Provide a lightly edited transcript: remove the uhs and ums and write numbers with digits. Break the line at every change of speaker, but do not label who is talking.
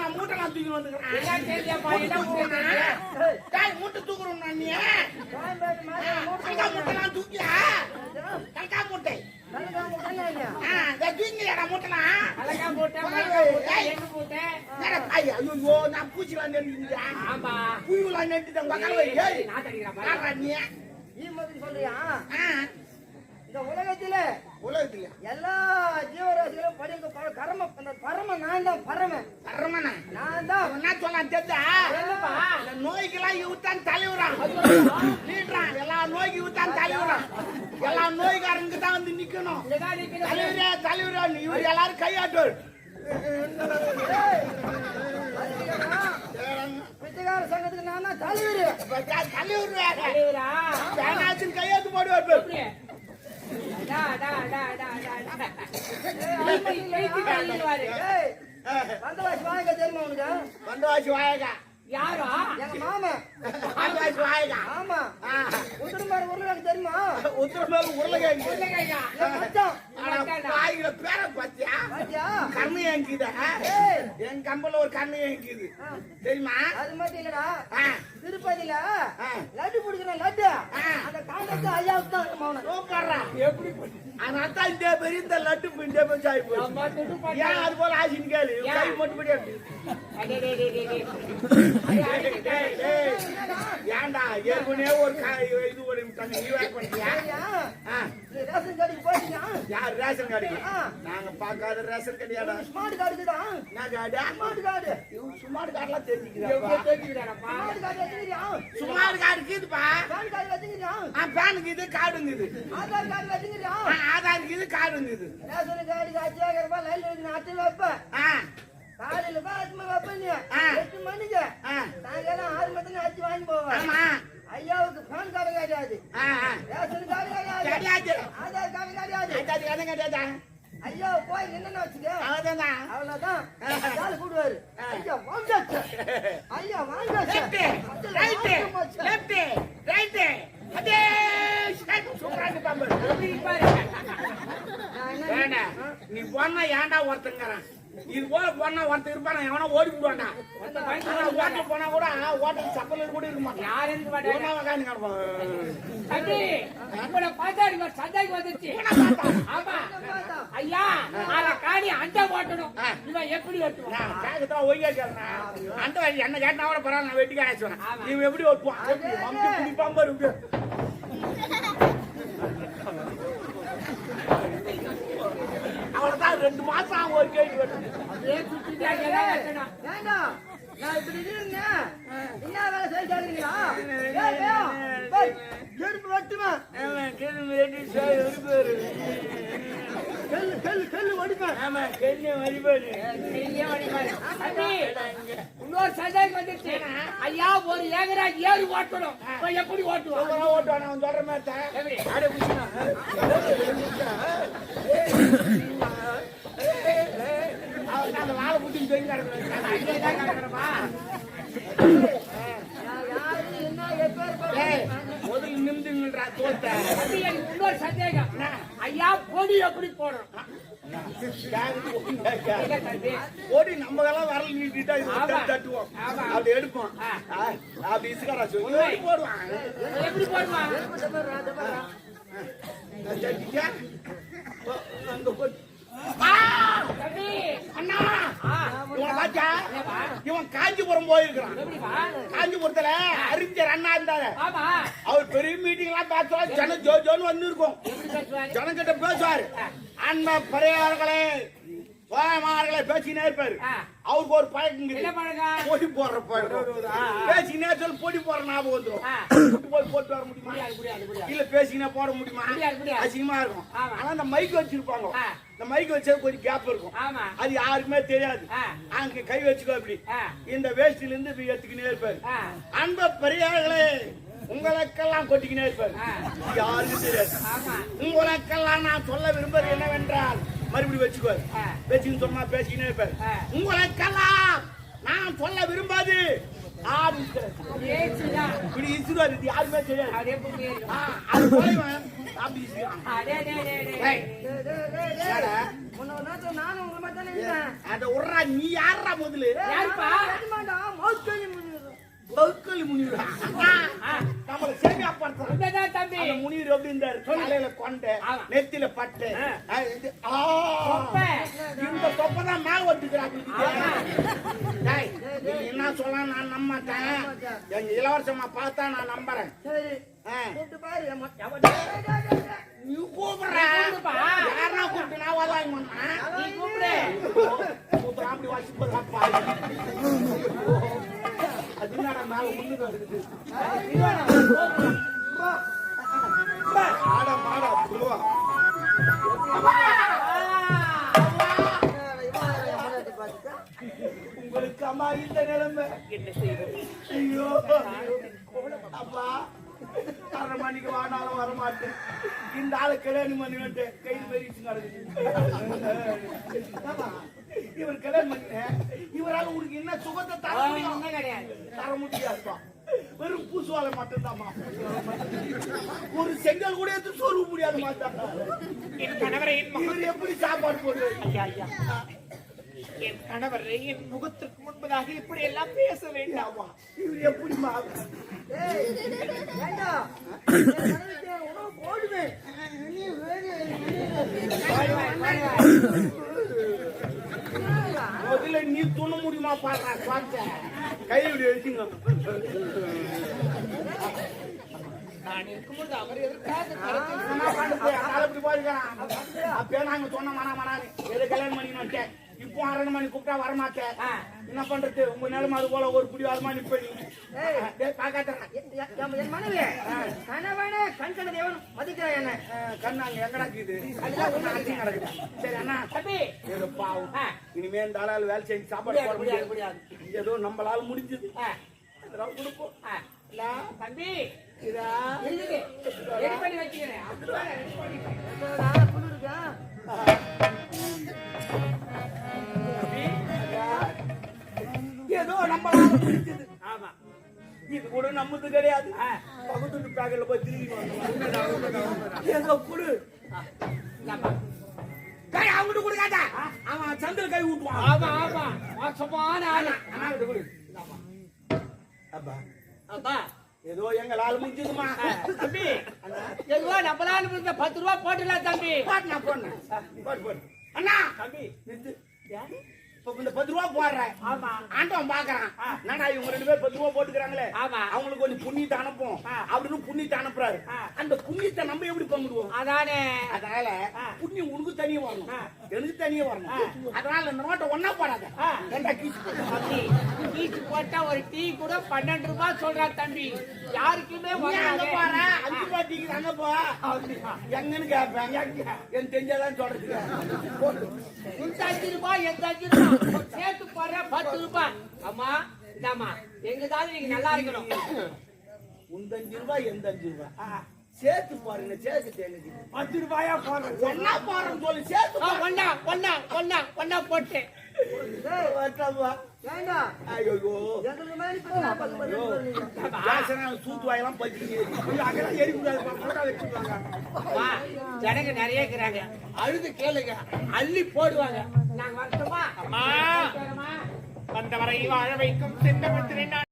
நான் மூட்டெல்லாம் தூக்கி வந்துக்கிறேன். மூட்டை தூக்குறோம் நான் மூட்டைலாம் தூக்கியா கலக்கா மூட்டை ஐயோ நான் பூச்சிலாம் பூலாம் நெட்டுதான்
சொல்றியா இந்த உலகத்துல எல்லா ஜீவராசிகளும் படிங்க கர்ம பரம நான் தான் பரமனா நான் தான்
என்ன சொன்னா தெரிஞ்சா நோய்க்கெல்லாம் இவத்தான் தலைவரான் லீடரான் எல்லா நோய்க்கு இவத்தான் தலைவரான் எல்லா நோய்க்காரங்க தான் வந்து நிக்கணும் தலைவரா இவர் எல்லாரும் கையாட்டோர்
பிச்சைக்கார சங்கத்துக்கு நான் தான் தலைவரா
கையாத்து போடுவார்
வந்தவாசி வாயகா தெரியுமா உனக்கு?
வந்தவாசி வாயகா
யாரா? எங்க மாமா.
வந்தவாசி வாயகா.
ஆமா. உத்திரமார் உருளைக்கிழங்கு தெரியுமா?
உத்திரமார் உருளைக்கிழங்கு.
மச்சான்.
வாயில பேர பாத்தியா?
பாத்தியா?
கண்ணு எங்கிது. என் கம்பல ஒரு கண்ணு எங்கிது. தெரியுமா?
அது மட்டும் இல்லடா. திருப்பதியில லட்டு குடிக்கிறேன் லட்டு. அந்த காண்டத்து ஐயாவுக்கு தான் மௌனம்.
சூப்பர்ரா. எப்படி அதனால இந்த பெரிய இந்த லட்டு பிண்டே போய் போய். ஏன் அது போல ஆசின்னு கேளு. கை மட்டும் படி அப்படி. ஏண்டா ஏற்கனவே ஒரு இது ஒரு நீ பண்ணியா?
ரேஷன் கார்டுக்கு போறீங்க?
யார் ரேஷன் கார்டு? நாங்க பார்க்காத ரேஷன் கார்டு.
ஸ்மார்ட் கார்டு தான்.
நான் கார்டு ஸ்மார்ட் கார்டு. ஸ்மார்ட் கார்டுலாம் தெரிஞ்சுக்கிறேன். சுமார் கார்டு இருக்குதுப்பா.
பேன் கார்டு வச்சுக்கிறீங்க?
பேனுக்கு இது கார்டுங்க இது.
ஆதார் கார்டு வச்சுக்கிறீங்க?
ஆதாருக்கு இது கார்டுங்க இது.
ரேஷன் கார்டுக்கு 5000 ரூபாய் லைன்ல இருந்து அட்டை வைப்பேன். காலையில போய் அச்சுமா வைப்பேன். 8 மணிக்கு சாயங்காலம் 6 மணிக்கு அச்சு வாங்கி போவேன். ஐயாவுக்கு பேன் கார்டு கிடையாது, ரேஷன் கார்டு கிடையாது, ஆதார் கார்டு கிடையாது. ஐயா போய் நின்னு வச்சுக்க அவ்வளவுதான். கூடுவாரு ஐயா வாங்காச்சு, ஐயா வாங்காச்சு.
நீ போனா ஏன்டா ஒருத்தங்கிறான் இது போல போனா ஒருத்தர் இருப்பானா எவனா ஓடி விடுவாண்டா. ஓட்டல் போனா கூட ஓட்டல் சப்பல் கூட இருக்க மாட்டான். யாரு
ஐயா காடி அண்டை ஓட்டணும் எப்படி ஓட்டுவான்?
அந்த என்ன கேட்டா கூட பரவாயில்ல, நான் வெட்டி காய்ச்சுவேன். இவன் எப்படி ஓட்டுவான்? குடிப்பான் பாரு. அவ்வளவுதான் 2 மாசம் ஒரு கேள்வி
நான் இப்படி இருந்தேன். என்ன வேலை செய்யறீங்களா? எறும்பு வெட்டுவேன், கல்லு வடிப்பேன்.
இன்னொரு சந்தேகம் வந்துருச்சு. ஐயா ஒரு ஏகரா 7 ஓட்டணும், எப்படி ஓட்டுவான்?
ஓட்டுவான் சொல்ற மாதிரி அந்த வாழை புட்டி கிடக்குறப்பா. முதல் நின்றுன்றா தோட்ட.
இன்னொரு சந்தேகம், ஐயா பொடி எப்படி போடுறோம்?
ஓடி நம்மளெல்லாம் வரல நீட்டிட்டா தட்டுவோம், அப்படி எடுப்போம், அப்படி இசுக்காரா சொல்லி போடுவான்.
எப்படி போடுவான்?
இவன் காஞ்சிபுரம் போயிருக்கிறான். காஞ்சிபுரத்துல அறிஞர் அண்ணா இருந்தாரு. அவர் பெரிய மீட்டிங் எல்லாம் பேசுவார். ஜனம் ஜோன்னு வந்து இருக்கும். ஜனங்கிட்ட பேசுவாரு. அண்ணா பரியார்களே சோழமார்களே பேசினே இருப்பாரு. அவருக்கு ஒரு பழக்கம், பொடி போடுற பழக்கம். பேசினே சொல்லி பொடி போடுற ஞாபகம் வந்துடும். போய் போட்டு வர முடியுமா? இல்ல பேசினே போட முடியுமா? அசிங்கமா இருக்கும். ஆனா அந்த மைக் வச்சிருப்பாங்க. இந்த மைக் வச்சது கொஞ்சம் கேப் இருக்கும். அது யாருக்குமே தெரியாது. அங்க கை வச்சுக்கோ அப்படி. இந்த வேஷ்டில இருந்து எடுத்துக்கினே இருப்பாரு. அன்ப பெரியார்களே உங்களுக்கெல்லாம் கொட்டிக்கினே இருப்பாரு. யாருக்கும் தெரியாது. உங்களுக்கெல்லாம் நான் சொல்ல விரும்புறது என்னவென்றால், மறுபடியும் வச்சுக்குவாரு. பேசின்னு சொன்னா பேசிக்கினே இருப்பாரு. உங்களுக்கெல்லாம் நான் சொல்ல விரும்பாது ஆடு இருக்கிறது.
ஏச்சுதான்.
இப்படி இசுவாரு இது யாருமே தெரியாது.
அப்படியே பூமி ஏறிடும்.
அது போய் அப்படி இசுவான்.
அடே, டே, டே, டே.
டேய்,
டேய், டேய், டேய், டேய். முன்ன ஒரு நேரத்துல நானும் உங்களை மாதிரி தானே இருந்தேன்.
அத உர்றா நீ யாரா முதல்ல
யாருப்பா?
எஜமான்டா, மௌத்தலி முனிவர்.
பௌக்கல் முனிவரா நம்மள சேமியா பண்றோம்.
இங்கதான் தம்பி.
அந்த முனிவர் எப்படி இருந்தாரு? தலையில கொண்டை,
ஆமா.
நெத்தியில பட்டு.
தொப்பை.
இந்த தொப்பை தான் மேல ஒட்டிக்கிறாங்க. டேய், நீ என்ன சொல்ல நான் நம்ப மாட்டேன். எங்க இளவரசம்மா பார்த்தா நான் நம்புறேன்.
சரி,
ஆ.
கூப்பிட்டு பாரு.
டேய், டேய், டேய், டேய்.
நீ கூப்பிடுற
கூப்பிடுப்பா.
யாரா கூப்பிட்டு நான் வாங்க மாட்டேன்.
நீ கூப்பிடு.
கூப்பிடுறா அப்படி வாசிப்பா. அது என்னடா மேல முன்னுக்கு வருது. மாடா மாடா புழுவா. உங்களுக்கு அம்மா இந்த நிலைமை
என்ன செய்வது?
ஐயோ அப்பா 6 மணிக்கு வானாலும் வர மாட்டேன். இந்த ஆளு கல்யாணம் பண்ணி வந்து கை பெரிச்சு நடக்குது. இவர் கல்யாணம் பண்ண இவரால் உனக்கு என்ன சுகத்தை தர முடியும்?
ஒண்ணும் கிடையாது.
தர முடியாதுப்பா. வெறும் பூசுவாலை மட்டும்தாம்மா. ஒரு செங்கல் கூட எடுத்து சோறு முடியாது மாட்டாங்க.
என் கணவரை என்
இவர் எப்படி சாப்பாடு போடுவாரு?
ஐயா, ஐயா. என் கணவரை என் முகத்திற்கு முன்பதாக இப்படி எல்லாம் பேச வேண்டாம்.
ஆமா, இவர் எப்படிமா?
ஏய், ஏண்டா, என் கணவருக்கு உணவு போடுவேன். நீ
முதல்ல நீ துண முடியுமா பாடுறா பார்த்த கையில் எழுதிங்க.
நான் இருக்கும்போது அவர் எதற்காக
அப்படி போயிருக்கான். அப்பயே நாங்க சொன்ன மனாமனான்னு எது கல்யாணம் பண்ணிக்கணும். இப்போ 6 மணி கூப்பிட்டா வரமாட்டேன். என்ன பண்றது? உங்க நிலைமை அது போல ஒரு குடி வாரமா நிப்ப நீ. பாக்காட்டுறேன்.
என் மனைவி கணவனே கண்கண தேவன் மதிக்கிறான் என்ன.
கண்ணாங்க எங்கடா இருக்குது? அதுதான் நடக்குது. சரி அண்ணா
தம்பி.
ஏதோ பாவம். இனிமே இந்த ஆளால் வேலை செஞ்சு சாப்பாடு போட முடியாது. ஏதோ நம்மளால முடிஞ்சது அதெல்லாம் கொடுப்போம்.
தம்பி
இதா
எதுக்கு? ரெடி பண்ணி வச்சுக்கிறேன். அப்படிதான் ரெடி பண்ணிட்டேன்.
குளிருக்கா?
ஏதோ நம்மளால முடிஞ்சது.
ஆமா.
இது கூட நம்மது கிடையாது. பகுத்து பேக்கெட்ல போய் திரும்பி வந்தோம். ஏதோ குடு.
ஆமா.
கை அவங்கிட்ட கொடுக்காத. அவன் சந்திர கை ஊட்டுவான்.
ஆமா, ஆமா. மோசமான ஆளு.
அண்ணா கிட்ட கொடு. அப்பா
அப்பா.
ஏதோ எங்களால முடிஞ்சதுமா.
தம்பி. எதுவா நம்மளால முடிஞ்ச 10 ரூபாய் போட்டுலாம் தம்பி.
பாட்டு நான் போடுறேன். போடு போடு. அண்ணா
தம்பி.
நிறுத்து. இப்ப இந்த 10 ரூபாய் போடுறேன்.
ஆமா.
ஆண்டவன் பாக்குறான். நானா இவங்க 2 பேர் 10 ரூபாய் போட்டுக்கிறாங்களே.
ஆமா.
அவங்களுக்கு கொஞ்சம் புண்ணியத்தை அனுப்பும். அப்படின்னு புண்ணியத்தை அனுப்புறாரு. அந்த புண்ணியத்தை நம்ம எப்படி பங்கிடுவோம்?
அதானே.
அதனால புண்ணியம் உனக்கு தனியா வரணும், எனக்கு தனியா வரணும். அதனால இந்த நோட்டை ஒன்னா போடாத. ரெண்டா கீச்சு போடு.
தம்பி, கீச்சு போட்டா ஒரு டீ கூட 12 ரூபாய் சொல்றா தம்பி. யாருக்குமே
அங்க
வராது.
போற 5 ரூபாய் டீக்கு அங்க போ. எங்கன்னு கேட்பேன். என் தெரிஞ்சாதான் சொல்றதுக்கு போட்டு.
இந்த 5 ரூபாய் எந்த 5 ரூபாய் சேர்த்து போடுற 10 ரூபாய். அம்மா இதாம்மா எங்கதான் நீங்க நல்லா இருக்கணும்.
உந்த 5 ரூபாய் எந்த 5 ரூபாய் சேர்த்து பாருங்க. சேர்த்து தேங்க
10 ரூபாயா போடுறேன்.
ஒன்னா போறேன்னு சொல்லி சேர்த்து
ஒன்னா ஒன்னா ஒன்னா ஒன்னா போட்டு
ஏண்டா
ஐயோ
எங்களுக்கு மாதிரி இப்ப நான் பத்து
சூத்து வாயெல்லாம் பச்சு அங்கெல்லாம் எரி கூடாது.
வா, ஜனங்க நிறைய இருக்கிறாங்க. அழுது கேளுங்க, அள்ளி போடுவாங்க. நாங்க வரட்டுமா?
அம்மா, வந்தவரை வாழ வைக்கும் சின்னமத்திரை